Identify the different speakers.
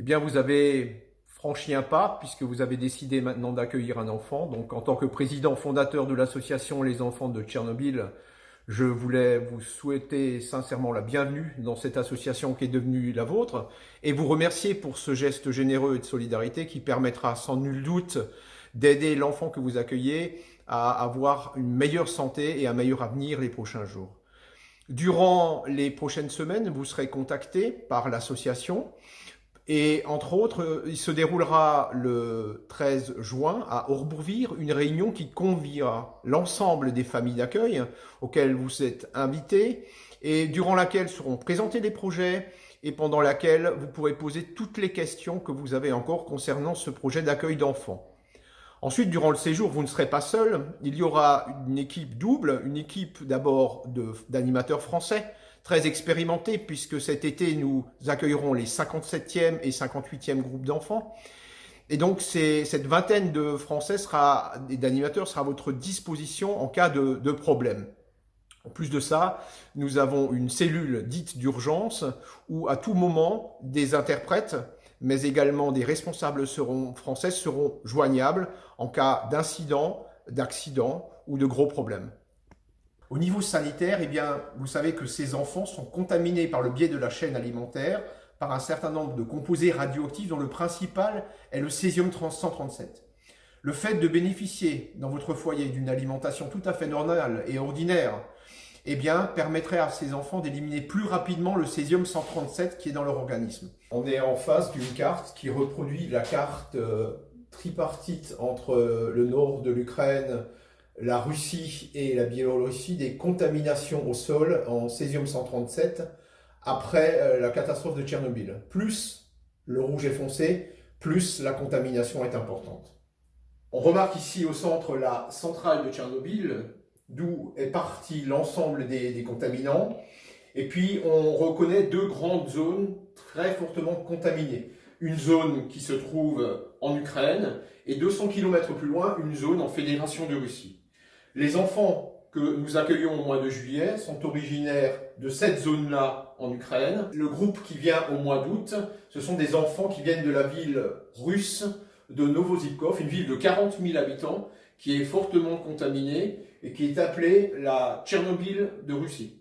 Speaker 1: bien, vous avez franchi un pas puisque vous avez décidé maintenant d'accueillir un enfant. Donc, en tant que président fondateur de l'association Les Enfants de Tchernobyl, je voulais vous souhaiter sincèrement la bienvenue dans cette association qui est devenue la vôtre et vous remercier pour ce geste généreux et de solidarité qui permettra sans nul doute d'aider l'enfant que vous accueillez à avoir une meilleure santé et un meilleur avenir les prochains jours. Durant les prochaines semaines, vous serez contacté par l'association et entre autres, il se déroulera le 13 juin à Orbourvire, une réunion qui conviera l'ensemble des familles d'accueil auxquelles vous êtes invités et durant laquelle seront présentés les projets et pendant laquelle vous pourrez poser toutes les questions que vous avez encore concernant ce projet d'accueil d'enfants. Ensuite, durant le séjour, vous ne serez pas seul. Il y aura une équipe double, une équipe d'abord d'animateurs français, très expérimentés, puisque cet été, nous accueillerons les 57e et 58e groupes d'enfants. Et donc, cette vingtaine de Français et d'animateurs sera à votre disposition en cas de problème. En plus de ça, nous avons une cellule dite d'urgence où à tout moment, des interprètes mais également des responsables français seront joignables en cas d'incident, d'accident ou de gros problèmes. Au niveau sanitaire, eh bien, vous savez que ces enfants sont contaminés par le biais de la chaîne alimentaire par un certain nombre de composés radioactifs dont le principal est le césium-137. Le fait de bénéficier dans votre foyer d'une alimentation tout à fait normale et ordinaire eh bien, permettrait à ces enfants d'éliminer plus rapidement le césium-137 qui est dans leur organisme. On est en face d'une carte qui reproduit la carte tripartite entre le nord de l'Ukraine, la Russie et la Biélorussie des contaminations au sol en césium-137 après la catastrophe de Tchernobyl. Plus le rouge est foncé, plus la contamination est importante. On remarque ici au centre la centrale de Tchernobyl, d'où est parti l'ensemble des contaminants. Et puis, on reconnaît deux grandes zones très fortement contaminées. Une zone qui se trouve en Ukraine et 200 km plus loin, une zone en Fédération de Russie. Les enfants que nous accueillons au mois de juillet sont originaires de cette zone-là en Ukraine. Le groupe qui vient au mois d'août, ce sont des enfants qui viennent de la ville russe de Novozhivkov, une ville de 40 000 habitants qui est fortement contaminée et qui est appelée la Tchernobyl de Russie.